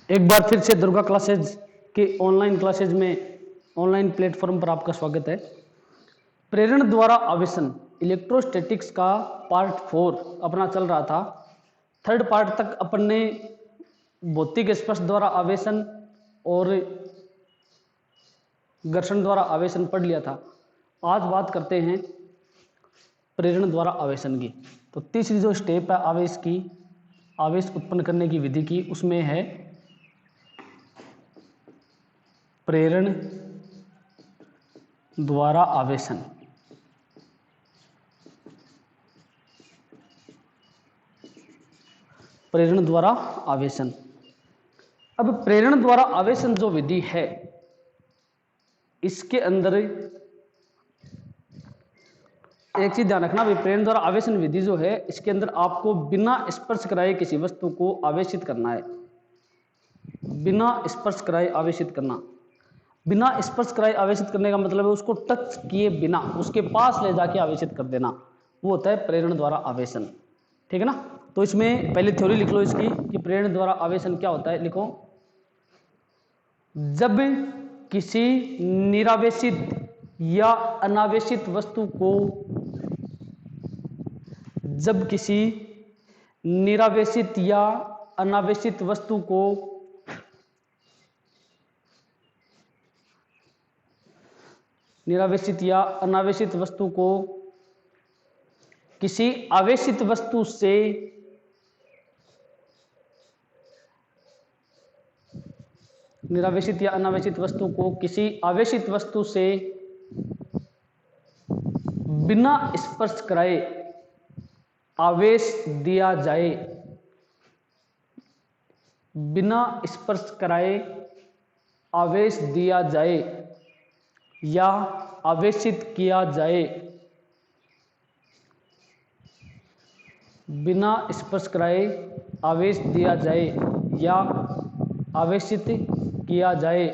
एक बार फिर से दुर्गा क्लासेज के ऑनलाइन क्लासेज में ऑनलाइन प्लेटफॉर्म पर आपका स्वागत है। प्रेरण द्वारा आवेशन इलेक्ट्रोस्टैटिक्स का पार्ट 4 अपना चल रहा था। थर्ड पार्ट तक अपन ने भौतिक स्पर्श द्वारा आवेशन और घर्षण द्वारा आवेशन पढ़ लिया था। आज बात करते हैं प्रेरण द्वारा आवेशन की। तो तीसरी जो स्टेप है आवेश की, आवेश उत्पन्न करने की विधि की, उसमें है प्रेरण द्वारा आवेशन। प्रेरण द्वारा आवेशन। अब प्रेरण द्वारा आवेशन जो विधि है, इसके अंदर एक चीज ध्यान रखना, प्रेरण द्वारा आवेशन विधि जो है, इसके अंदर आपको बिना स्पर्श कराए किसी वस्तु को आवेशित करना है। बिना स्पर्श कराए आवेशित करना। बिना स्पर्श कराए आवेशित करने का मतलब है उसको टच किए बिना उसके पास ले जाके आवेशित कर देना, वो होता है प्रेरण द्वारा आवेशन। ठीक है ना। तो इसमें पहले थ्योरी लिख लो इसकी कि प्रेरण द्वारा आवेशन क्या होता है। लिखो, जब किसी निरावेशित या अनावेशित वस्तु को, जब किसी निरावेशित या अनावेशित वस्तु को निरावेशित या अनावेशित वस्तु को किसी आवेशित वस्तु से निरावेशित या अनावेशित वस्तु को किसी आवेशित वस्तु से बिना स्पर्श कराए आवेश दिया जाए, बिना स्पर्श कराए आवेश दिया जाए या आवेशित किया जाए, बिना स्पर्श कराए आवेश दिया जाए या आवेशित किया जाए,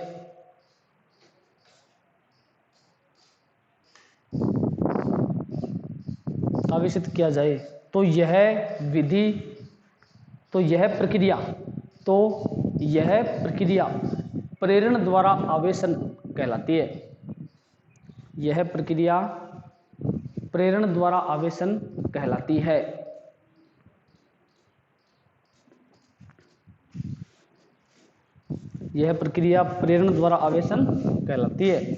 आवेशित किया जाए, तो यह विधि, तो यह प्रक्रिया प्रेरण द्वारा आवेशन कहलाती है। यह प्रक्रिया प्रेरण द्वारा आवेशन कहलाती है। यह प्रक्रिया प्रेरण द्वारा आवेशन कहलाती है।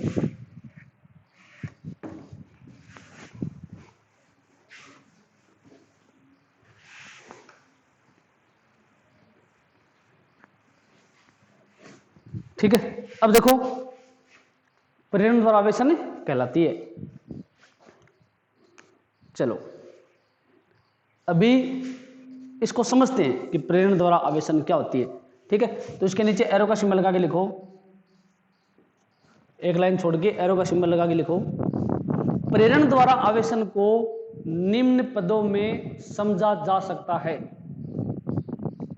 ठीक है। अब देखो, प्रेरण द्वारा आवेशन कहलाती है। चलो अभी इसको समझते हैं कि प्रेरण द्वारा आवेशन क्या होती है। ठीक है। तो इसके नीचे एरो का सिंबल लगा के लिखो, एक लाइन छोड़ के एरो का सिंबल लगा के लिखो, प्रेरण द्वारा आवेशन को निम्न पदों में समझा जा सकता है।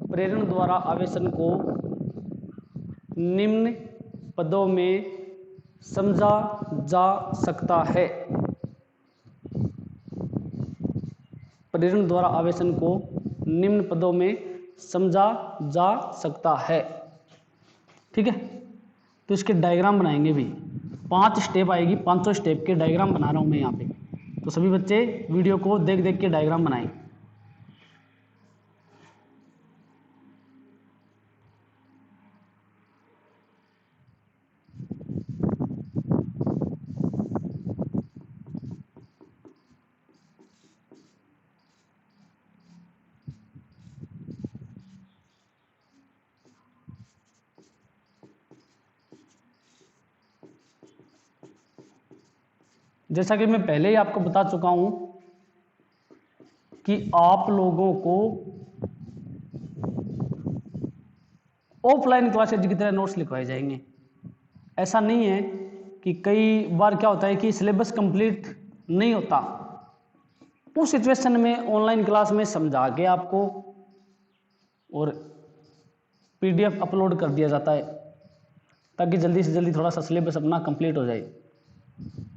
प्रेरण द्वारा आवेशन को निम्न पदों में समझा जा सकता है। प्रेरण द्वारा आवेशन को निम्न पदों में समझा जा सकता है। ठीक है। तो इसके डायग्राम बनाएंगे भी, 5 स्टेप आएगी, 500 स्टेप के डायग्राम बना रहा हूं मैं यहाँ पे। तो सभी बच्चे वीडियो को देख देख के डायग्राम बनाएं। जैसा कि मैं पहले ही आपको बता चुका हूं कि आप लोगों को ऑफलाइन क्लासेज की तरह नोट्स लिखवाए जाएंगे। ऐसा नहीं है कि कई बार क्या होता है कि सिलेबस कंप्लीट नहीं होता, उस सिचुएशन में ऑनलाइन क्लास में समझा के आपको और पीडीएफ अपलोड कर दिया जाता है ताकि जल्दी से जल्दी थोड़ा सा सिलेबस अपना कंप्लीट हो जाए।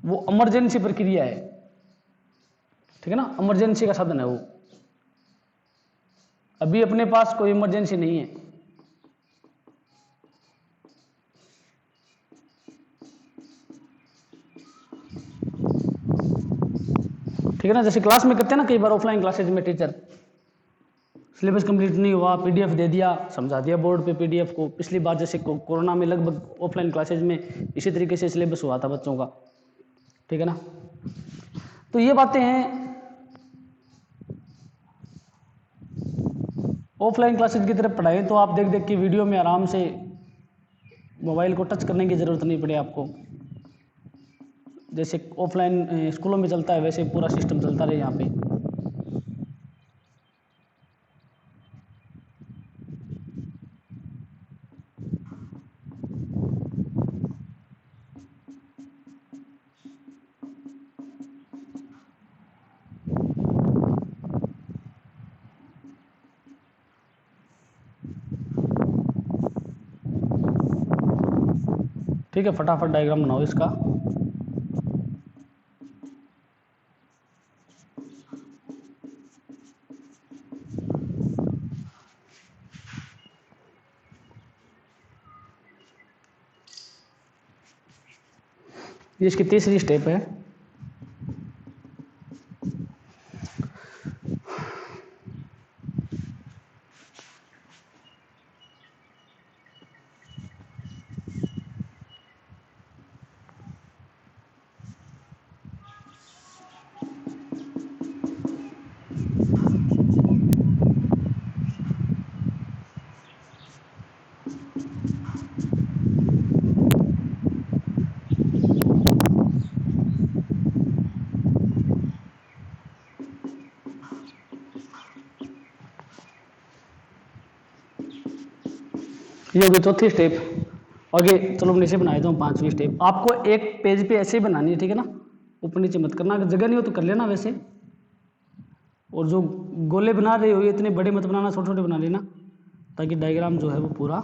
वो इमरजेंसी प्रक्रिया है। ठीक है ना, इमरजेंसी का साधन है वो। अभी अपने पास कोई इमरजेंसी नहीं है। ठीक है ना। जैसे क्लास में करते हैं ना कई बार ऑफलाइन क्लासेज में टीचर सिलेबस कंप्लीट नहीं हुआ, पीडीएफ दे दिया, समझा दिया बोर्ड पे पीडीएफ को। पिछली बार जैसे कोरोना में लगभग ऑफलाइन क्लासेज में इसी तरीके से सिलेबस हुआ था बच्चों का, ठीक है ना। तो ये बातें हैं। ऑफलाइन क्लासेज की तरफ पढ़ाएं तो आप देख देख के वीडियो में आराम से मोबाइल को टच करने की ज़रूरत नहीं पड़े आपको। जैसे ऑफलाइन स्कूलों में चलता है वैसे पूरा सिस्टम चलता रहे यहाँ पे। ठीक है, फटाफट डायग्राम बनाओ इसका। ये इसकी तीसरी स्टेप है। ये होगी चौथी स्टेप। आगे चलो नीचे बना देता हूँ पांचवी स्टेप। आपको एक पेज पे ऐसे ही बनानी है, ठीक है ना। ऊपर नीचे मत करना, अगर जगह नहीं हो तो कर लेना वैसे। और जो गोले बना रहे हो ये इतने बड़े मत बनाना, छोटे छोटे बना लेना, ताकि डायग्राम जो है वो पूरा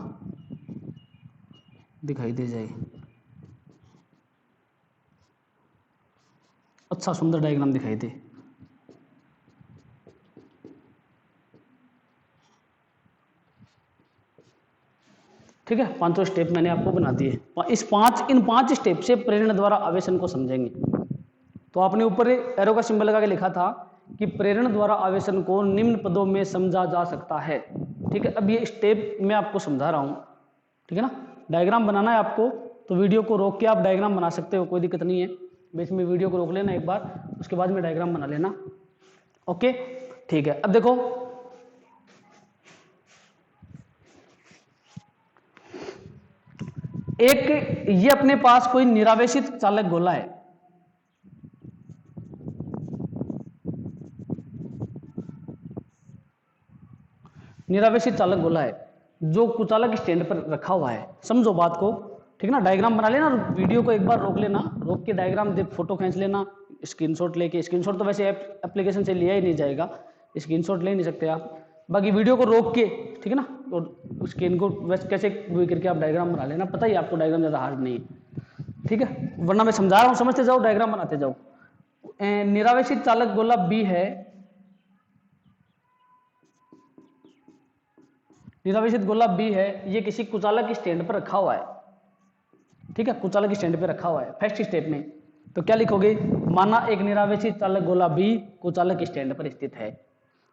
दिखाई दे जाए। अच्छा सुंदर डायग्राम दिखाई दे। ठीक है, पांचों स्टेप मैंने आपको बना दिए। इन पांच स्टेप से प्रेरणा द्वारा आवेशन को समझेंगे। तो आपने ऊपर एरो का सिंबल लगा के लिखा था कि प्रेरणा द्वारा आवेशन को निम्न पदों में समझा जा सकता है। ठीक है, अब ये स्टेप मैं आपको समझा रहा हूं, ठीक है ना। डायग्राम बनाना है आपको तो वीडियो को रोक के आप डायग्राम बना सकते हो, कोई दिक्कत नहीं है। बीच में वीडियो को रोक लेना एक बार, उसके बाद में डायग्राम बना लेना। ओके, ठीक है। अब देखो एक ये अपने पास कोई निरावेशित चालक गोला है। निरावेशित चालक गोला है जो कुचालक स्टैंड पर रखा हुआ है। समझो बात को, ठीक ना। डायग्राम बना लेना, वीडियो को एक बार रोक लेना, रोक के डायग्राम दे फोटो खींच लेना, स्क्रीनशॉट लेके। स्क्रीनशॉट तो वैसे एप्लीकेशन से लिया ही नहीं जाएगा, स्क्रीनशॉट ले नहीं सकते आप। बाकी वीडियो को रोक के, ठीक है ना, और स्क्रीन को वैसे कैसे भी करके आप डायग्राम बना लेना। पता ही आपको डायग्राम ज़्यादा हार्ड नहीं है, ठीक है। वरना मैं समझा रहा हूँ, समझते जाओ, डायग्राम बनाते जाओ। निरावेशित चालक गोला बी है, निरावेशित गोला बी है, ये किसी कुचालक स्टैंड पर रखा हुआ है। ठीक है, कुचालक स्टैंड पे रखा हुआ है। फर्स्ट स्टेप में तो क्या लिखोगे, माना एक निरावेशित चालक गोला बी कुचालक स्टैंड पर स्थित है।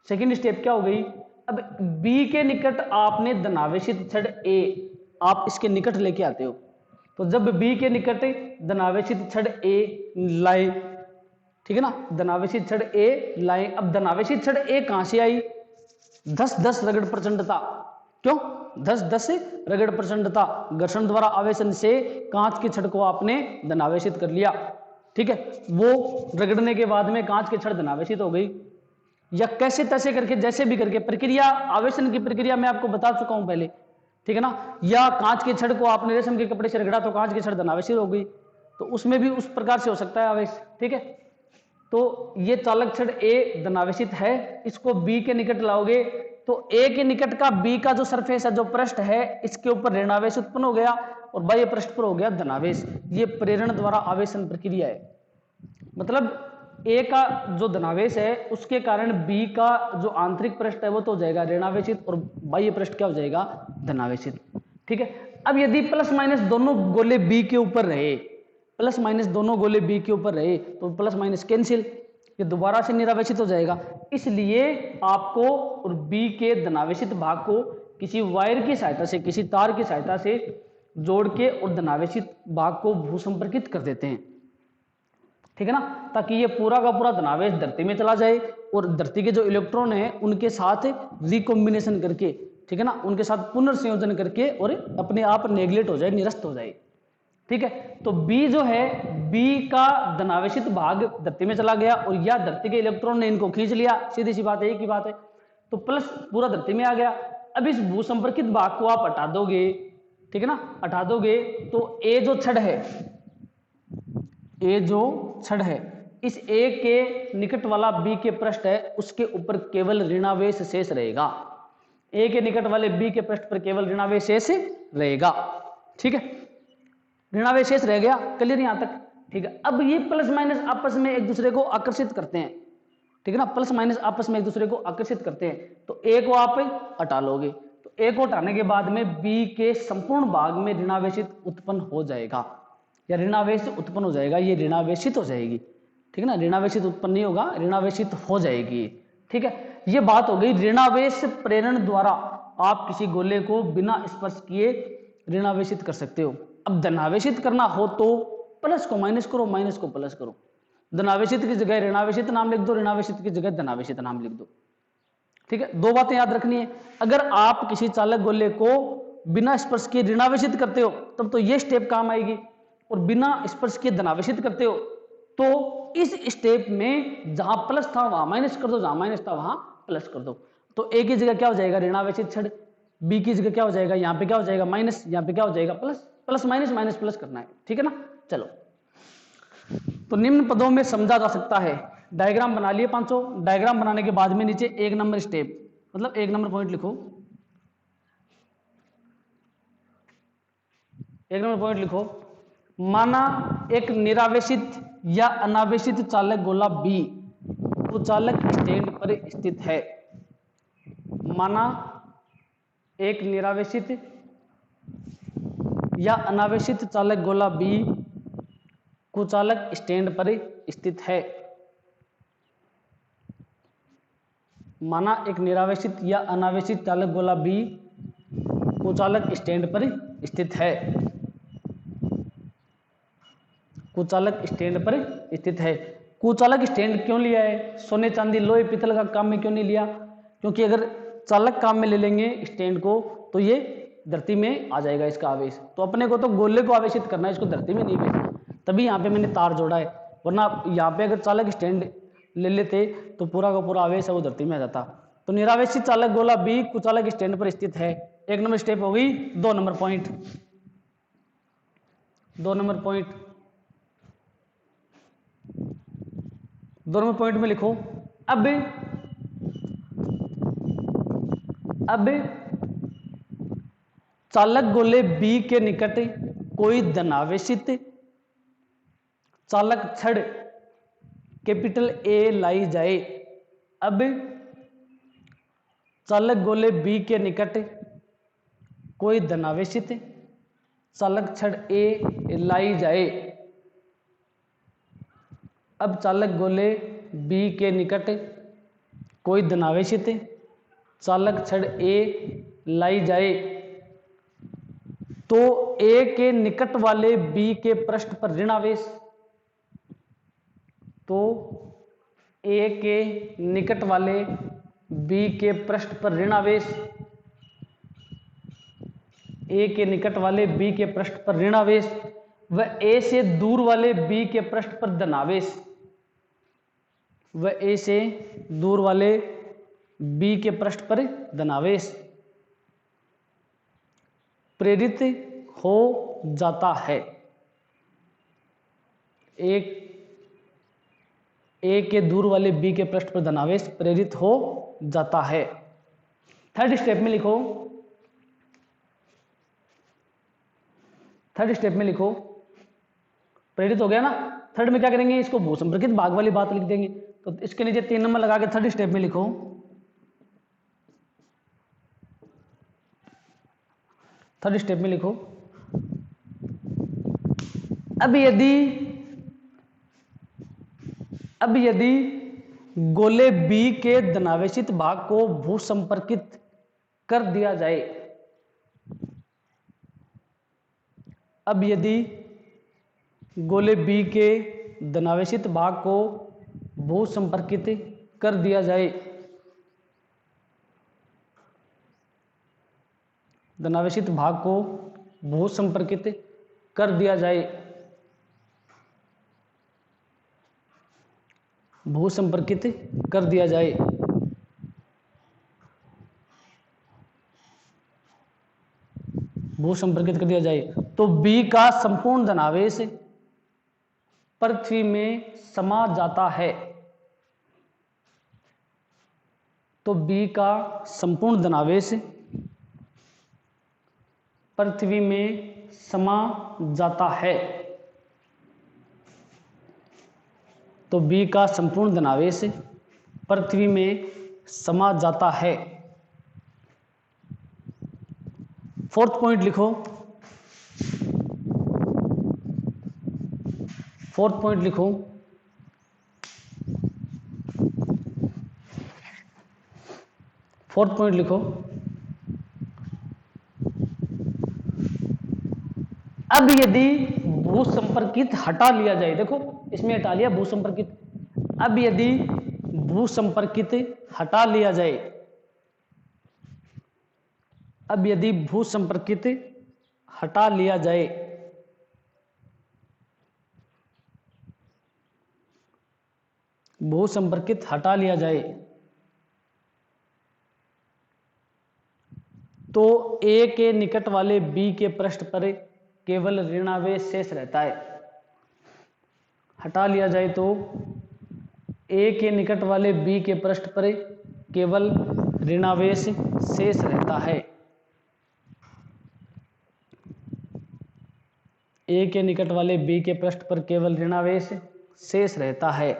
सेकंड स्टेप क्या हो गई, अब बी के निकट आपने धनावेशित छड़ ए, आप इसके निकट लेके आते हो। तो जब बी के निकट धनावेशित छड़ ए लाए, ठीक है ना, धनावेशित छड़ ए लाए। अब धनावेशित छड़ ए कहां से आई, 10-10 रगड़ प्रचंडता। क्यों 10-10 रगड़ प्रचंडता, घर्षण द्वारा आवेशन से कांच की छड़ को आपने धनावेशित कर लिया। ठीक है, वो रगड़ने के बाद में कांच की छड़ धनावेशित हो गई। या कैसे तैसे करके, जैसे भी करके प्रक्रिया, आवेशन की प्रक्रिया मैं आपको बता चुका हूं पहले, ठीक है ना। या कांच के छड़ को आपने रेशम के कपड़े से रगड़ा तो कांच की छड़ धनावेशित हो गई, तो उसमें भी उस प्रकार से हो सकता है आवेश। ठीक है, तो ये चालक छड़ ए धनावेशित है, इसको बी के निकट लाओगे तो ए के निकट का बी का जो सरफेस है, जो पृष्ठ है, इसके ऊपर ऋणावेश उत्पन्न हो गया और बाह्य पृष्ठ पर हो गया धनावेश। ये प्रेरण द्वारा आवेशन प्रक्रिया है। मतलब ए का जो धनावेश है उसके कारण बी का जो आंतरिक पृष्ठ है वो तो हो जाएगा ऋणावेशित और बाह्य पृष्ठ क्या हो जाएगा, धनावेशित। ठीक है, अब यदि प्लस माइनस दोनों गोले बी के ऊपर रहे, प्लस माइनस दोनों गोले बी के ऊपर रहे तो प्लस माइनस कैंसिल, ये दोबारा से निरावेशित हो जाएगा। इसलिए आपको और बी के धनावेशित भाग को किसी वायर की सहायता से, किसी तार की सहायता से जोड़ के और धनावेशित भाग को भूसंपर्कित कर देते हैं, ठीक है ना, ताकि ये पूरा का पूरा धनावेश धरती में चला जाए और धरती के जो इलेक्ट्रॉन है उनके साथ रिकॉम्बिनेशन करके, ठीक है ना, उनके साथ पुनर्संयोजन करके और अपने आप नेग्लेक्ट हो जाए, निरस्त हो जाए, ठीक है। तो B जो है, B का धनावेशित भाग धरती में चला गया और या धरती के इलेक्ट्रॉन ने इनको खींच लिया, सीधी सी बात है, एक ही बात है, तो प्लस पूरा धरती में आ गया। अब इस भूसंपर्कित भाग को आप हटा दोगे, ठीक है ना, हटा दोगे तो A जो छड़ है, A जो छड़ है, इस A के निकट वाला B के पृष्ठ है, उसके ऊपर केवल ऋणावेश शेष रहेगा। A के निकट वाले B के पृष्ठ पर केवल ऋणावेश शेष रहेगा, ठीक है, ऋणावेश शेष रह गया। क्लियर यहां तक, ठीक है। अब ये प्लस माइनस आपस में एक दूसरे को आकर्षित करते हैं, ठीक है ना, प्लस माइनस आपस में एक दूसरे को आकर्षित करते हैं, तो A को आप हटा लोगे, तो A को हटाने के बाद में B के संपूर्ण भाग में ऋणावेशित उत्पन्न हो जाएगा, या ऋणावेश उत्पन्न हो जाएगा, ये ऋणावेशित हो जाएगी, ठीक है ना, ऋणावेशित उत्पन्न नहीं होगा, ऋणावेशित हो जाएगी, ठीक है। ये बात हो गई ऋणावेश प्रेरण द्वारा आप किसी गोले को बिना स्पर्श किए ऋणावेशित कर सकते हो। अब धनावेशित करना हो तो प्लस को माइनस करो, माइनस को प्लस करो, धनावेशित की जगह ऋणावेशित नाम लिख दो, ऋणावेशित की जगह धनावेशित नाम लिख दो, ठीक है। दो बातें याद रखनी है, अगर आप किसी चालक गोले को बिना स्पर्श किए ऋणावेशित करते हो तब तो ये स्टेप काम आएगी, और बिना स्पर्श किए धनावेशित करते हो तो इस स्टेप में जहां प्लस था वहां माइनस कर दो, जहां माइनस था वहां प्लस कर दो, तो ए की जगह क्या हो जाएगा ऋणावेशित छड़, बी की जगह क्या हो जाएगा, यहाँ पे क्या हो जाएगा माइनस, यहाँ पे क्या हो जाएगा plus, plus minus minus plus करना है, ठीक है ना। चलो, तो निम्न पदों में समझा जा सकता है, डायग्राम बना लिए पांचों, डायग्राम बनाने के बाद में नीचे एक नंबर स्टेप, मतलब एक नंबर पॉइंट लिखो, एक नंबर पॉइंट लिखो, माना एक निरावेशित या अनावेशित चालक गोला B कुचालक स्टैंड पर स्थित है। माना एक निरावेशित या अनावेशित चालक गोला B कुचालक स्टैंड पर स्थित है। माना एक निरावेशित या अनावेशित चालक गोला B कुचालक स्टैंड पर स्थित है, कुचालक स्टैंड पर स्थित है। कुचालक स्टैंड क्यों लिया है, सोने चांदी लोहे पीतल का काम में क्यों नहीं लिया, क्योंकि अगर चालक काम में ले लेंगे स्टैंड को तो ये धरती में आ जाएगा इसका आवेश, तो अपने को तो गोले को आवेशित करना है, इसको धरती में नहीं भेजना, तभी यहाँ पे मैंने तार जोड़ा है, वरना यहाँ पे अगर चालक स्टैंड ले लेते तो पूरा का पूरा आवेश है वो धरती में आ जाता। तो निरावेशित चालक गोला B कुचालक स्टैंड पर स्थित है, एक नंबर स्टेप हो गई। दो नंबर पॉइंट, दो नंबर पॉइंट, दो नंबर पॉइंट में लिखो, अब चालक गोले B के निकट कोई धनावेशित चालक छड़ कैपिटल A लाई जाए। अब चालक गोले B के निकट कोई धनावेशित चालक छड़ A लाई जाए। अब चालक गोले B के निकट कोई धनावेशित चालक छड़ A लाई जाए तो A के निकट वाले B के पृष्ठ पर ऋणावेश, तो A के निकट वाले B के पृष्ठ पर ऋणावेश, A के निकट वाले B के पृष्ठ पर ऋणावेश व A से दूर वाले B के पृष्ठ पर धनावेश, व A से दूर वाले B के पृष्ठ पर धनावेश प्रेरित हो जाता है। एक A के दूर वाले B के पृष्ठ पर धनावेश प्रेरित हो जाता है। थर्ड स्टेप में लिखो, थर्ड स्टेप में लिखो, प्रेरित हो गया ना। थर्ड में क्या करेंगे, इसको भूसंपर्कित भाग वाली बात लिख देंगे, तो इसके नीचे 3 नंबर लगा के थर्ड स्टेप में लिखो, थर्ड स्टेप में लिखो, अब अब यदि गोले B के धनावेशित भाग को भूसंपर्कित कर दिया जाए, अब यदि गोले B के धनावेशित भाग को भूसंपर्कित कर दिया जाए, धनावेशित भाग को भूसंपर्कित कर दिया जाए, भूसंपर्कित कर दिया जाए, भूसंपर्कित कर दिया जाए, तो B का संपूर्ण धनावेश पृथ्वी में समा जाता है। तो B का संपूर्ण धनावेश पृथ्वी में समा जाता है। तो B का संपूर्ण धनावेश पृथ्वी में समा जाता है। फोर्थ पॉइंट लिखो, फोर्थ पॉइंट लिखो, फोर्थ पॉइंट लिखो, अब यदि भूसंपर्कित हटा लिया जाए, देखो इसमें हटा लिया भूसंपर्कित, अब यदि भूसंपर्कित हटा लिया जाए, अब यदि भूसंपर्कित हटा लिया जाए, भूसंपर्कित हटा लिया जाए, तो A के निकट वाले B के पृष्ठ पर केवल ऋणावेश शेष रहता है। हटा लिया जाए तो A के निकट वाले B के पृष्ठ पर केवल ऋणावेश शेष रहता है। A के निकट वाले B के पृष्ठ पर केवल ऋणावेश शेष रहता है।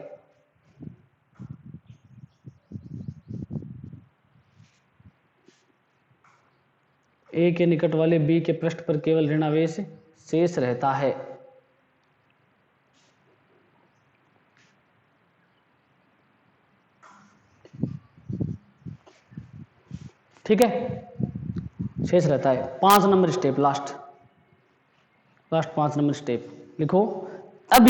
A के निकट वाले B के पृष्ठ पर केवल ऋणावेश शेष रहता है। ठीक है, शेष रहता है। 5 number step, last 5 number step लिखो। अब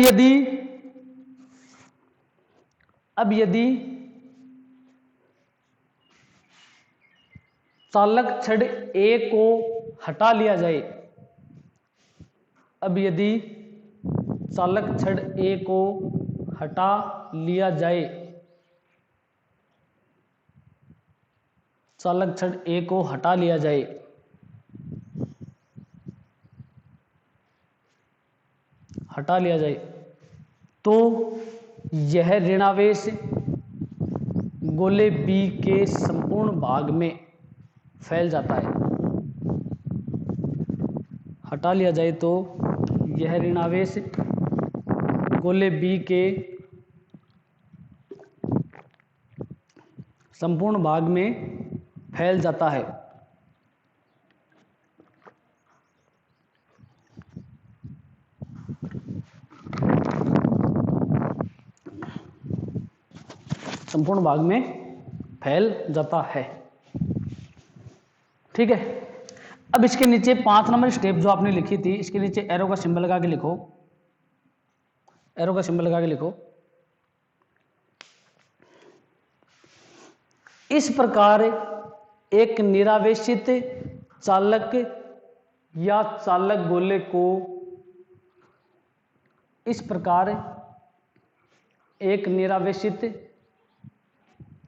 यदि चालक छड़ A को हटा लिया जाए, अब यदि चालक छड़ A को हटा लिया जाए, चालक छड़ A को हटा लिया जाए, हटा लिया जाए, तो यह ऋणावेश गोले B के संपूर्ण भाग में फैल जाता है। हटा लिया जाए तो यह ऋणावेश गोले B के संपूर्ण भाग में फैल जाता है। संपूर्ण भाग में फैल जाता है। ठीक है, अब इसके नीचे 5 नंबर स्टेप जो आपने लिखी थी, इसके नीचे एरो का सिंबल लगा के लिखो, एरो का सिंबल लगा के लिखो। इस प्रकार एक निरावेशित चालक या चालक गोले को, इस प्रकार एक निरावेशित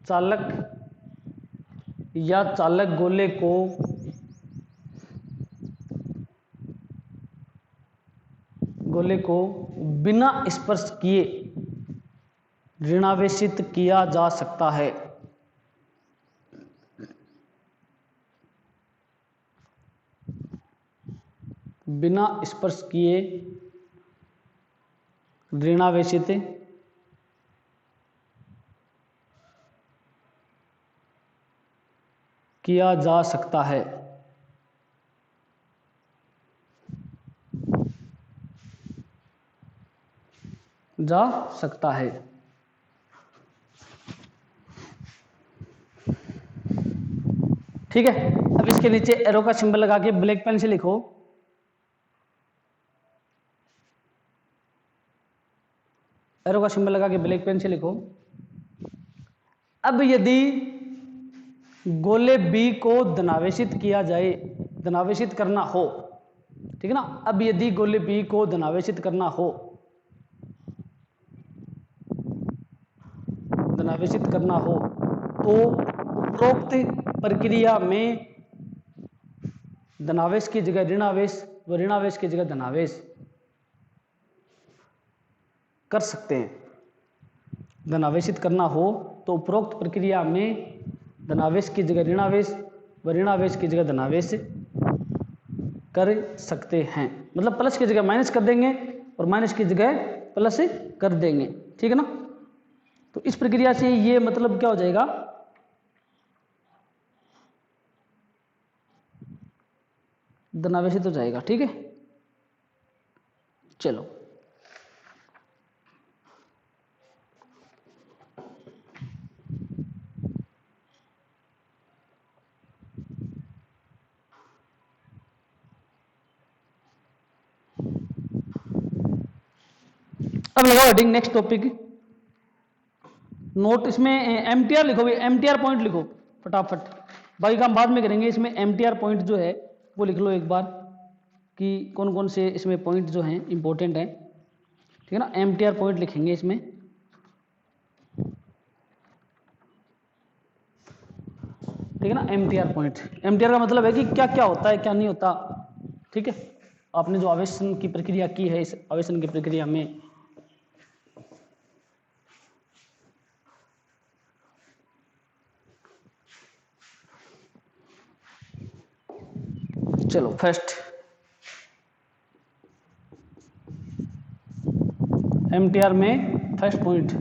चालक या चालक गोले को बिना स्पर्श किए ऋणावेशित किया जा सकता है। बिना स्पर्श किए ऋणावेशित किया जा सकता है। जा सकता है। ठीक है। अब इसके नीचे एरो का सिंबल लगा के ब्लैक पेन से लिखो, एरो का सिंबल लगा के ब्लैक पेन से लिखो। अब यदि गोले बी को धनावेशित किया जाए, धनावेशित करना हो, ठीक है ना, अब यदि गोले बी को धनावेशित करना हो, धनावेशित करना हो तो उपरोक्त प्रक्रिया में धनावेश की जगह ऋणावेश व ऋणावेश की जगह धनावेश कर सकते हैं। धनावेशित करना हो तो उपरोक्त प्रक्रिया में धनावेश की जगह ऋणावेश व ऋणावेश की जगह धनावेश कर सकते हैं। मतलब प्लस की जगह माइनस कर देंगे और माइनस की जगह प्लस कर देंगे, ठीक है ना। तो इस प्रक्रिया से ये मतलब क्या हो जाएगा, धनावेशित हो जाएगा, ठीक है। चलो अब लगाओ हेडिंग नेक्स्ट टॉपिक नोट। इसमें एमटीआर लिखो, एमटीआर पॉइंट लिखो फटाफट, बाकी काम बाद में करेंगे। इसमें एमटीआर पॉइंट जो है वो लिख लो एक बार कि कौन कौन से इसमें पॉइंट जो हैं इंपॉर्टेंट हैं, ठीक है ना। एमटीआर पॉइंट लिखेंगे इसमें, ठीक है ना। एमटीआर पॉइंट, एमटीआर का मतलब है कि क्या क्या होता है क्या नहीं होता, ठीक है। आपने जो आवेशन की प्रक्रिया की है, इस आवेशन की प्रक्रिया में चलो फर्स्ट एमटीआर में फर्स्ट पॉइंट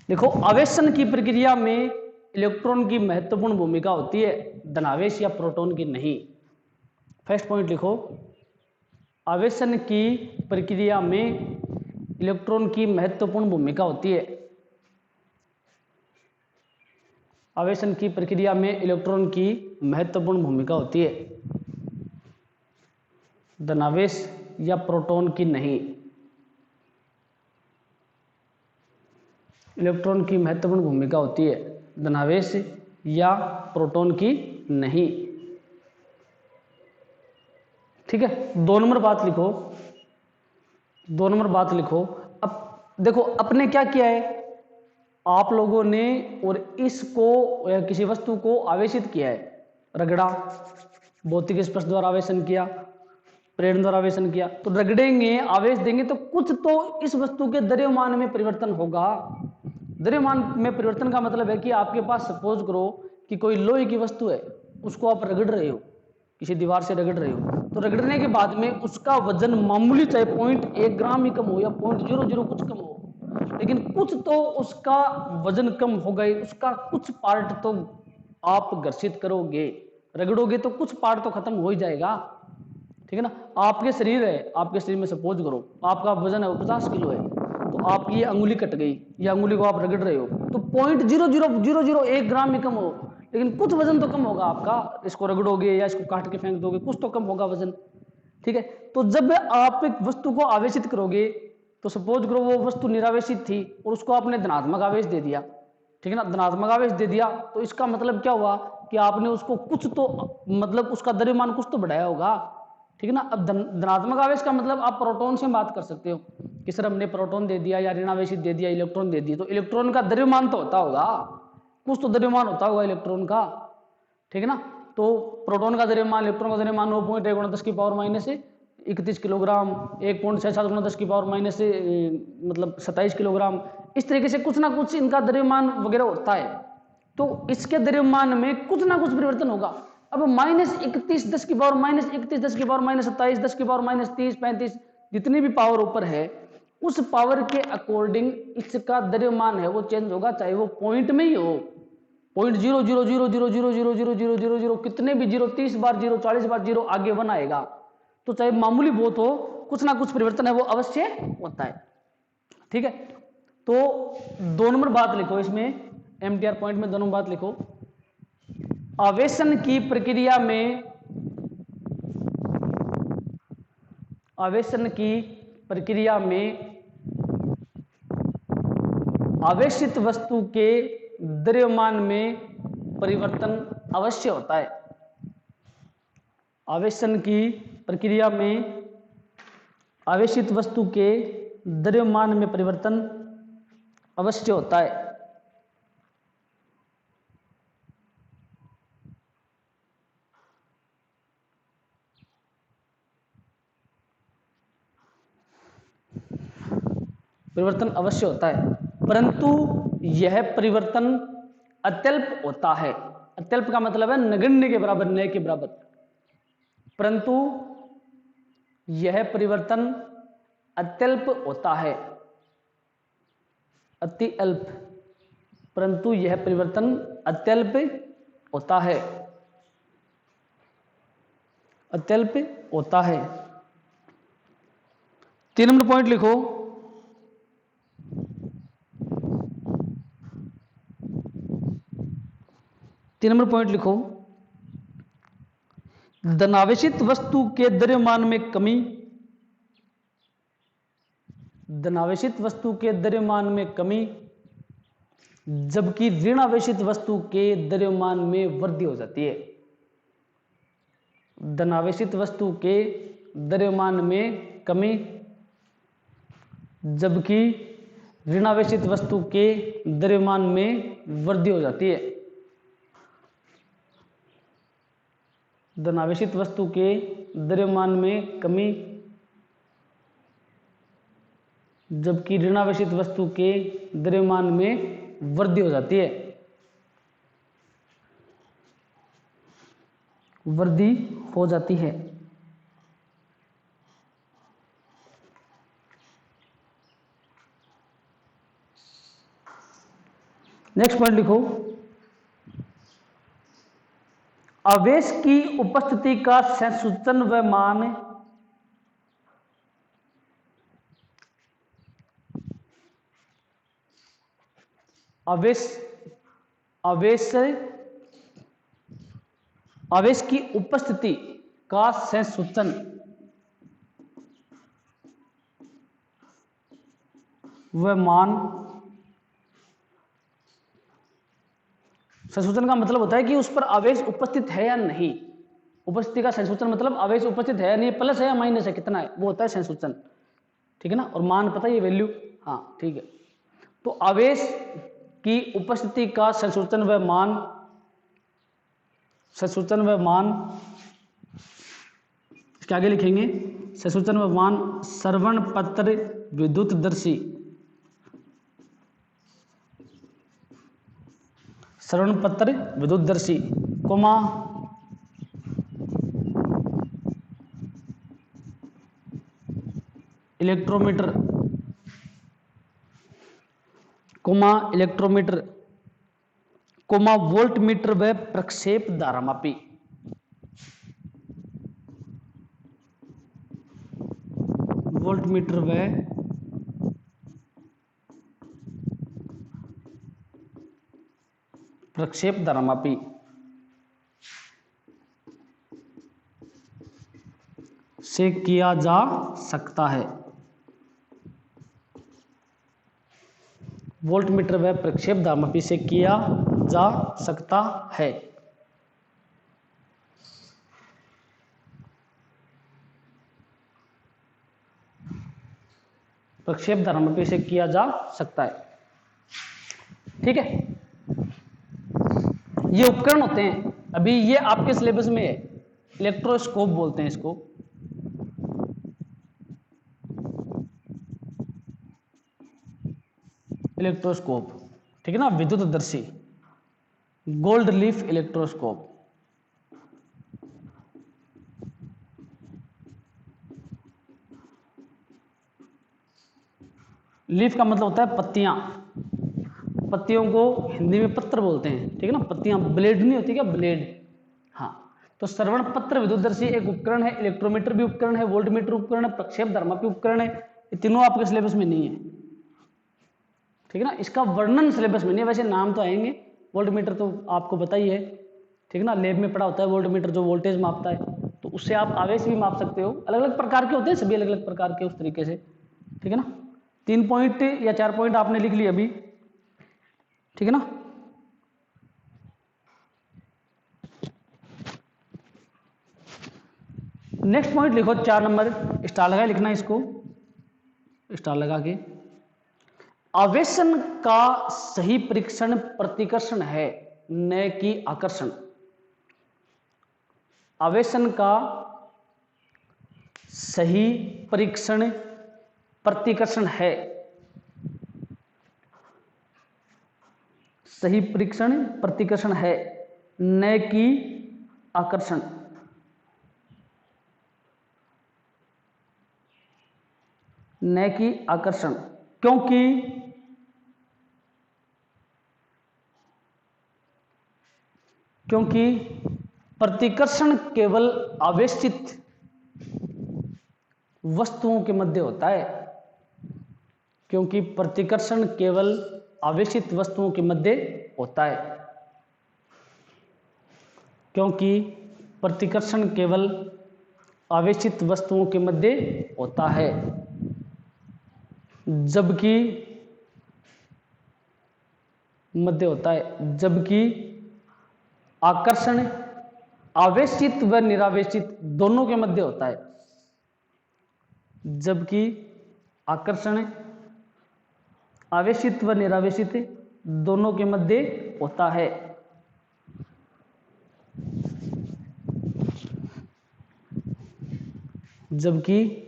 देखो, आवेशन की प्रक्रिया में इलेक्ट्रॉन की महत्वपूर्ण भूमिका होती है, धनावेश या प्रोटॉन की नहीं। फर्स्ट पॉइंट लिखो, आवेशन की प्रक्रिया में इलेक्ट्रॉन की महत्वपूर्ण भूमिका होती है, आवेशन की प्रक्रिया में इलेक्ट्रॉन की महत्वपूर्ण भूमिका होती है, धनावेश या प्रोटॉन की नहीं। इलेक्ट्रॉन की महत्वपूर्ण भूमिका होती है, धनावेश या प्रोटॉन की नहीं, ठीक है। 2 नंबर बात लिखो, 2 नंबर बात लिखो। अब देखो अपने क्या किया है, आप लोगों ने और इसको या किसी वस्तु को आवेशित किया है, रगड़ा, भौतिक स्पर्श द्वारा आवेशन किया, प्रेरण द्वारा आवेशन किया, तो रगड़ेंगे आवेश देंगे तो कुछ तो इस वस्तु के द्रव्यमान में परिवर्तन होगा। द्रव्यमान में परिवर्तन का मतलब है कि आपके पास सपोज करो कि कोई लोहे की वस्तु है, उसको आप रगड़ रहे हो, किसी दीवार से रगड़ रहे हो, तो रगड़ने के बाद में उसका वजन मामूली चाहे 0.1 ग्राम ही कम हो या 0.00 कुछ कम हो, लेकिन कुछ तो उसका वजन कम हो गए, उसका कुछ पार्ट तो आप घर्षित करोगे, रगड़ोगे तो कुछ पार्ट तो खत्म हो ही जाएगा, ठीक है ना। आपके शरीर है, आपके शरीर में सपोज करो आपका वजन है 50 किलो है, तो आपकी ये अंगुली कट गई, ये अंगुली को आप रगड़ रहे हो तो 0.0001 ग्राम ही कम हो, लेकिन कुछ वजन तो कम होगा आपका, इसको रगड़ोगे या इसको काट के फेंक दोगे, कुछ तो कम होगा वजन, ठीक है। तो जब आप एक वस्तु को आवेशित करोगे तो सपोज करो वो वस्तु निरावेशित थी और उसको आपने धनात्मक आवेश दे दिया, ठीक है ना, धनात्मक आवेश दे दिया, तो इसका मतलब क्या हुआ कि आपने उसको कुछ तो मतलब उसका द्रव्यमान कुछ तो बढ़ाया होगा, ठीक है ना। अब धनात्मक आवेश का मतलब आप प्रोटॉन से बात कर सकते हो कि सर हमने प्रोटॉन दे दिया या ऋणावेशित दे दिया, इलेक्ट्रॉन दे दिया, तो इलेक्ट्रॉन का द्रव्यमान तो होता होगा, कुछ तो द्रव्यमान होता होगा इलेक्ट्रॉन का, ठीक है ना। तो प्रोटॉन का द्रव्यमान, इलेक्ट्रॉन का द्रव्यमान 9.1 × 10⁻31 किलोग्राम, 1.67 × 10⁻⁻, मतलब 27 किलोग्राम, इस तरीके से कुछ ना कुछ इनका द्रव्यमान वगैरह होता है, तो इसके द्रव्यमान में कुछ ना कुछ परिवर्तन होगा। अब -31 × 10⁻⁻31 10⁻⁻27 10⁻⁻30 35 जितनी भी पावर ऊपर है उस पावर के अकॉर्डिंग इसका द्रव्यमान है वो चेंज होगा, चाहे वो पॉइंट में ही हो, 0.00000000 कितने भी 0, 30 बार 0, 40 बार 0 आगे 1 आएगा, तो चाहे मामूली बहुत हो, कुछ ना कुछ परिवर्तन है वो अवश्य होता है, ठीक है। तो 2 नंबर बात लिखो इसमें, एमटीआर पॉइंट में 2 नंबर बात लिखो, आवेशन की प्रक्रिया में आवेशन की प्रक्रिया में आवेशित वस्तु के द्रव्यमान में परिवर्तन अवश्य होता है। आवेशन की प्रक्रिया में आवेशित वस्तु के द्रव्यमान में परिवर्तन अवश्य होता है। परिवर्तन अवश्य होता है, परंतु यह परिवर्तन अत्यल्प होता है। अत्यल्प का मतलब है नगण्य के बराबर, न के बराबर। परंतु यह परिवर्तन अत्यल्प होता है, अति अल्प, परंतु यह परिवर्तन अत्यल्प होता है, अत्यल्प होता है। 3 नंबर पॉइंट लिखो। तीन नंबर पॉइंट लिखो, धनावेशित वस्तु के द्रव्यमान में कमी, धनावेशित वस्तु के द्रव्यमान में कमी, जबकि ऋणावेशित वस्तु के द्रव्यमान में वृद्धि हो जाती है। धनावेशित वस्तु के द्रव्यमान में कमी, जबकि ऋणावेशित वस्तु के द्रव्यमान में वृद्धि हो जाती है। धनावेशित वस्तु के द्रव्यमान में कमी, जबकि ऋणावेशित वस्तु के द्रव्यमान में वृद्धि हो जाती है, वृद्धि हो जाती है। नेक्स्ट पॉइंट लिखो, आवेश की उपस्थिति का संसूचन व मान आवेश की उपस्थिति का संसूचन व मान। संसूचन का मतलब होता है कि उस पर आवेश उपस्थित है या नहीं। उपस्थिति का संसूचन मतलब आवेश उपस्थित है या नहीं, प्लस है या माइनस है, कितना है, वो होता है संसूचन। ठीक है ना। और मान पता है ये वैल्यू, हाँ ठीक है। तो आवेश की उपस्थिति का संसूचन व मान, संसूचन व मान इसके आगे लिखेंगे, संसूचन व मान श्रवण पत्र विद्युतदर्शी, श्रवण पत्र विद्युतदर्शी, comma electrometer, comma electrometer, comma volt meter व प्रक्षेप धारामापी। वोल्ट मीटर व प्रक्षेप धारामापी। से किया जा सकता है। वोल्ट मीटर व प्रक्षेप धारामापी से किया जा सकता है। प्रक्षेप धारामापी से किया जा सकता है। ठीक है। ये उपकरण होते हैं, अभी ये आपके सिलेबस में है, इलेक्ट्रोस्कोप बोलते हैं इसको। इलेक्ट्रोस्कोप, ठीक है ना, विद्युतदर्शी, गोल्ड लीफ इलेक्ट्रोस्कोप। लीफ का मतलब होता है पत्तियां, पत्तियों को हिंदी में पत्र बोलते हैं। ठीक है ना, पत्तियां, ब्लेड नहीं होती क्या, ब्लेड। हाँ, तो श्रवण पत्र विद्युतदर्शी एक उपकरण है, इलेक्ट्रोमीटर भी उपकरण है, वोल्ट मीटर उपकरण है, प्रक्षेप धारामापी उपकरण है। ये तीनों आपके सिलेबस में नहीं है। ठीक है ना, इसका वर्णन सिलेबस में नहीं है, वैसे नाम तो आएंगे। वोल्ट मीटर तो आपको पता ही है, ठीक है ना। लैब में पड़ा होता है वोल्टमीटर जो वोल्टेज मापता है, तो उससे आप आवेश भी माप सकते हो। अलग अलग प्रकार के होते हैं, सभी अलग अलग प्रकार के उस तरीके से, ठीक है ना। 3 पॉइंट या 4 पॉइंट आपने लिख लिए अभी, ठीक है ना। नेक्स्ट पॉइंट लिखो 4 नंबर, स्टार लगा लिखना इसको, स्टार लगा के। आवेशन का सही परीक्षण प्रतिकर्षण है, न कि आकर्षण। आवेशन का सही परीक्षण प्रतिकर्षण है, सही परीक्षण प्रतिकर्षण है, न कि आकर्षण। न कि आकर्षण, क्योंकि प्रतिकर्षण केवल आवेशित वस्तुओं के मध्य होता है, क्योंकि प्रतिकर्षण केवल आवेशित वस्तुओं के मध्य होता है, क्योंकि प्रतिकर्षण केवल आवेशित वस्तुओं के मध्य होता है, जबकि आकर्षण आवेशित व निरावेशित दोनों के मध्य होता है। जबकि आकर्षण आवेशित व निरावेशित दोनों के मध्य होता है। जबकि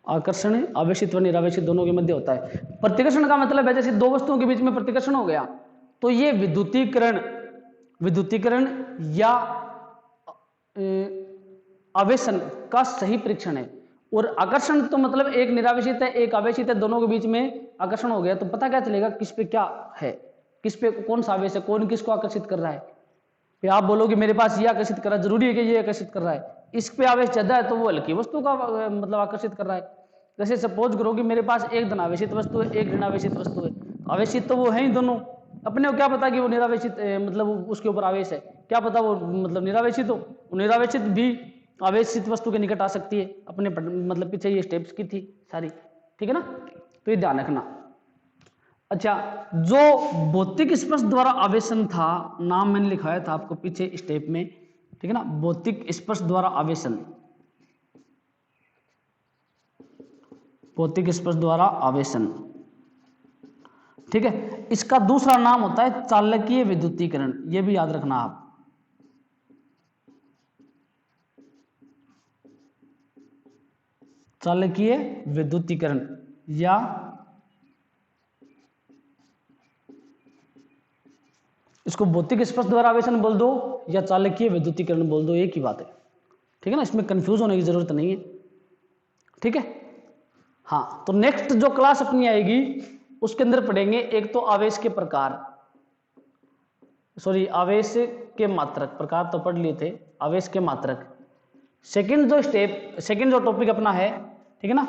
आकर्षण आवेशित व निरावेशित दोनों के मध्य होता है। प्रतिकर्षण का मतलब है जैसे दो वस्तुओं के बीच में प्रतिकर्षण हो गया, तो ये विद्युतीकरण या आवेशन का सही परीक्षण है। और आकर्षण तो मतलब एक निरावेशित है एक आवेशित है, दोनों के बीच में आकर्षण हो गया, तो पता क्या चलेगा किस पे क्या है, किस पे कौन सा आवेश है, कौन किसको आकर्षित कर रहा है। फिर आप बोलोगे मेरे पास ये आकर्षित कर रहा है, जरूरी है कि ये आकर्षित कर रहा है, इस पे आवेश ज्यादा है तो वो हल्की वस्तु का मतलब आकर्षित कर रहा है। जैसे सपोज करो कि मेरे पास एक धनावेशित वस्तु है एक ऋणावेशित वस्तु है, आवेशित तो वो है ही दोनों, अपने को क्या पता कि वो निरावेशित मतलब उसके ऊपर आवेश है, क्या पता वो मतलब निरावेशित हो, निरावेशित भी आवेशित वस्तु के निकट आ सकती है। अपने मतलब पीछे ये स्टेप्स की थी सारी, ठीक है ना, तो ये ध्यान रखना। अच्छा, जो भौतिक स्पर्श द्वारा आवेशन था, नाम मैंने लिखाया था आपको पीछे स्टेप में, ठीक है ना, भौतिक स्पर्श द्वारा आवेशन, भौतिक स्पर्श द्वारा आवेशन, ठीक है। इसका दूसरा नाम होता है चालकीय विद्युतीकरण, ये भी याद रखना आप। चालकीय विद्युतीकरण या इसको भौतिक स्पर्श द्वारा आवेशन बोल दो या चालकीय विद्युतीकरण बोल दो, एक ही बात है, ठीक है ना, इसमें कंफ्यूज होने की जरूरत नहीं है, ठीक है। हाँ, तो नेक्स्ट जो क्लास अपनी आएगी उसके अंदर पढ़ेंगे एक तो आवेश के प्रकार, सॉरी आवेश के मात्रक, प्रकार तो पढ़ लिए थे, आवेश के मात्रक। सेकंड जो टॉपिक अपना है, ठीक है ना,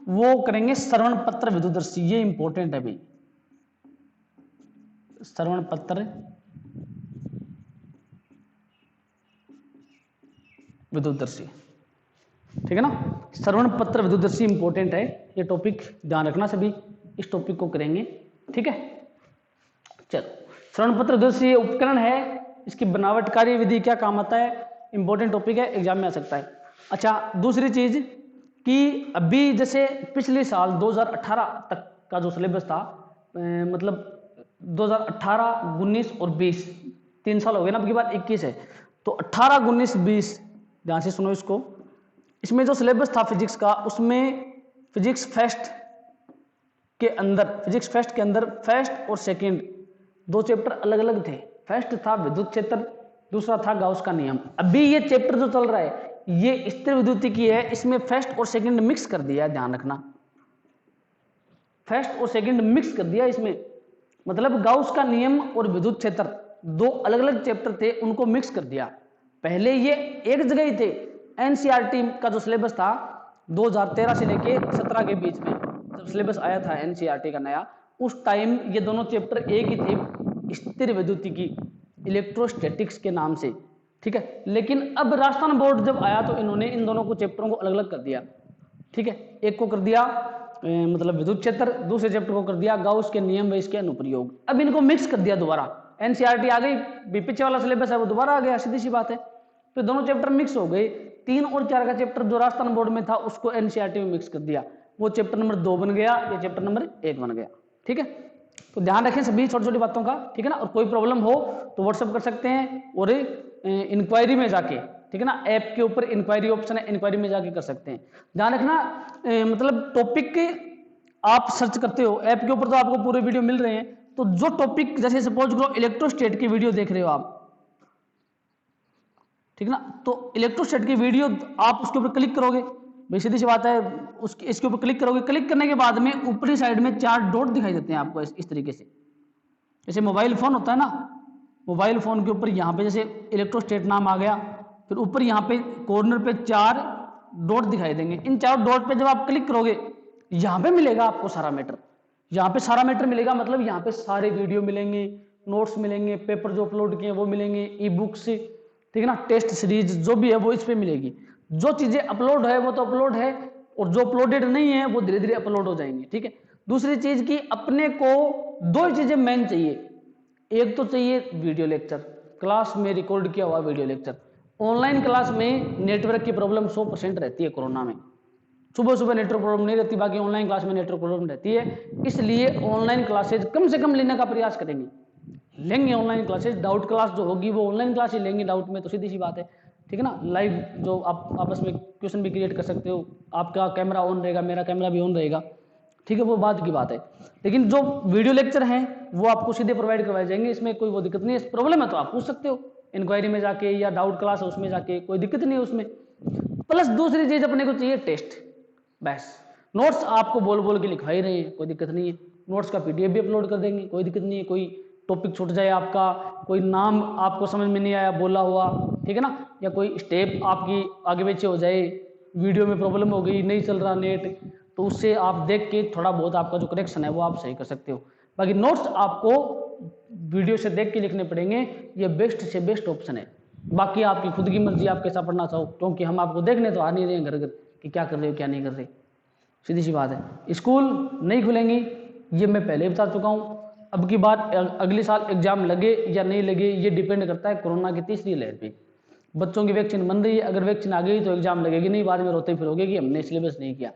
वो करेंगे श्रवण पत्र विद्युतदर्शी, ये इंपॉर्टेंट है भाई, श्रवण पत्र विद्युतदर्शी, ठीक है ना, श्रवण पत्र विद्युतदर्शी इंपॉर्टेंट है, ये टॉपिक ध्यान रखना सभी, इस टॉपिक को करेंगे, ठीक है। चलो, श्रवण पत्र विद्युतदर्शी उपकरण है, इसकी बनावटकारी विधि क्या काम आता है, इंपॉर्टेंट टॉपिक है, एग्जाम में आ सकता है। अच्छा, दूसरी चीज कि अभी जैसे पिछले साल 2018 तक का जो सिलेबस था, मतलब 2018, 19 और 20 3 साल हो गए ना, अब की बात 21 है, तो 18, 19, 20 ध्यान से सुनो इसको। इसमें जो सिलेबस था फिजिक्स का, उसमें फिजिक्स फर्स्ट के अंदर फर्स्ट और सेकंड दो चैप्टर अलग अलग थे। फर्स्ट था विद्युत क्षेत्र, दूसरा था गाउस का नियम। अभी ये चैप्टर जो चल रहा है ये स्थिर विद्युतिकी है, इसमें फर्स्ट और सेकंड मिक्स कर दिया है, ध्यान रखना, फर्स्ट और सेकंड मिक्स कर दिया इसमें, मतलब गाउस का नियम और विद्युत क्षेत्र दो अलग अलग चैप्टर थे, उनको मिक्स कर दिया। पहले ये एक जगह ही थे। एनसीईआरटी का जो सिलेबस था 2013 से लेके 17 के बीच में जब सिलेबस आया था एनसीईआरटी का नया, उस टाइम ये दोनों चैप्टर एक ही थे, स्थिर विद्युतिकी, इलेक्ट्रोस्टैटिक्स के नाम से, ठीक है। लेकिन अब राजस्थान बोर्ड जब आया तो इन्होंने इन दोनों को चैप्टरों को अलग अलग कर दिया, ठीक है। एक को कर दिया मतलब विद्युत क्षेत्र, दूसरे चैप्टर को कर दिया गाउस के नियम व इसके अनुप्रयोग। अब इनको मिक्स कर दिया दोबारा, एनसीईआरटी आ गई, पीछे वाला सिलेबस है वो दोबारा आ गया, सीधी सी बात है। तो दोनों चैप्टर मिक्स हो गए। 3 और 4 का चैप्टर जो राजस्थान बोर्ड में था उसको एनसीईआरटी में मिक्स कर दिया, वो चैप्टर नंबर 2 बन गया, ये चैप्टर नंबर 1 बन गया, ठीक है। तो ध्यान रखें सभी छोटी छोटी बातों का, ठीक है ना। और कोई प्रॉब्लम हो तो व्हाट्सएप कर सकते हैं और इंक्वायरी में जाके, ठीक है ना, ऐप के ऊपर इंक्वायरी ऑप्शन है, इंक्वायरी में जाके कर सकते हैं। ध्यान रखना मतलब टॉपिक के आप सर्च करते हो ऐप के ऊपर तो आपको पूरे वीडियो मिल रहे हैं, तो जो टॉपिक जैसे सपोज करो इलेक्ट्रोस्टेट की वीडियो देख रहे हो आप, ठीक है ना, तो इलेक्ट्रोस्टेट की वीडियो आप उसके ऊपर क्लिक करोगे, भाई सीधी सी बात है, उसके इसके ऊपर क्लिक करोगे, क्लिक करने के बाद में ऊपरी साइड में 4 डॉट दिखाई देते हैं आपको इस तरीके से, जैसे मोबाइल फोन होता है ना, मोबाइल फोन के ऊपर यहाँ पे जैसे इलेक्ट्रोस्टेट नाम आ गया, फिर ऊपर यहाँ पे कॉर्नर पे 4 डॉट दिखाई देंगे। इन 4 डॉट पे जब आप क्लिक करोगे यहाँ पे मिलेगा आपको सारा मैटर, यहाँ पे सारा मैटर मिलेगा, मतलब यहाँ पे सारे वीडियो मिलेंगे, नोट्स मिलेंगे, पेपर जो अपलोड किए वो मिलेंगे, ई बुक्स, ठीक है ना, टेस्ट सीरीज जो भी है वो इस पे मिलेगी। जो चीजें अपलोड है वो तो अपलोड है, और जो अपलोडेड नहीं है वो धीरे धीरे अपलोड हो जाएंगे, ठीक है। दूसरी चीज की अपने को 2 चीजें मेन चाहिए, एक तो चाहिए वीडियो लेक्चर, क्लास में रिकॉर्ड किया हुआ वीडियो लेक्चर। ऑनलाइन क्लास में नेटवर्क की प्रॉब्लम 100% रहती है कोरोना में, सुबह सुबह नेटवर्क प्रॉब्लम नहीं रहती, बाकी ऑनलाइन क्लास में नेटवर्क प्रॉब्लम रहती है, इसलिए ऑनलाइन क्लासेज कम से कम लेने का प्रयास करेंगे, लेंगे ऑनलाइन क्लासेज। डाउट क्लास जो होगी वो ऑनलाइन क्लास ही लेंगे, डाउट में तो सीधी सी बात है, ठीक है ना। लाइव जो आप आपस में क्वेश्चन भी क्रिएट कर सकते हो, आपका कैमरा ऑन रहेगा, मेरा कैमरा भी ऑन रहेगा, ठीक है, वो बात की बात है। लेकिन जो वीडियो लेक्चर हैं वो आपको सीधे प्रोवाइड करवाए जाएंगे, इसमें कोई वो दिक्कत नहीं है। प्रॉब्लम है तो आप पूछ सकते हो इंक्वायरी में जाके, या डाउट क्लास है उसमें जाके, कोई दिक्कत नहीं है उसमें। प्लस दूसरी चीज अपने को चाहिए टेस्ट, बस। नोट्स आपको बोल बोल के लिखवा ही रहे हैं, कोई दिक्कत नहीं है, नोट्स का पीडीएफ भी अपलोड कर देंगे, कोई दिक्कत नहीं है। कोई टॉपिक छूट जाए आपका, कोई नाम आपको समझ में नहीं आया बोला हुआ, ठीक है ना, या कोई स्टेप आपकी आगे पीछे हो जाए, वीडियो में प्रॉब्लम हो गई, नहीं चल रहा नेट, तो उससे आप देख के थोड़ा बहुत आपका जो करेक्शन है वो आप सही कर सकते हो। बाकी नोट्स आपको वीडियो से देख के लिखने पड़ेंगे, ये बेस्ट से बेस्ट ऑप्शन है। बाकी आपकी खुद की मर्जी, आप कैसा पढ़ना चाहो, क्योंकि हम आपको देखने तो आ नहीं रहे हैं घर घर कि क्या कर रहे हो क्या नहीं कर रहे, सीधी सी बात है। स्कूल नहीं खुलेंगी ये मैं पहले बता चुका हूँ। अब की बात अगले साल एग्जाम लगे या नहीं लगे ये डिपेंड करता है कोरोना की तीसरी लहर पे। बच्चों की वैक्सीन बन रही है, अगर वैक्सीन आ गई तो एग्जाम लगेगी, नहीं बाद में रोते फिरोगे कि हमने सिलेबस नहीं किया,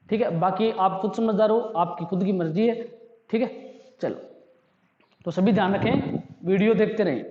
ठीक है। बाकी आप खुद समझदार हो, आपकी खुद की मर्जी है, ठीक है। चलो तो सभी ध्यान रखें, वीडियो देखते रहें।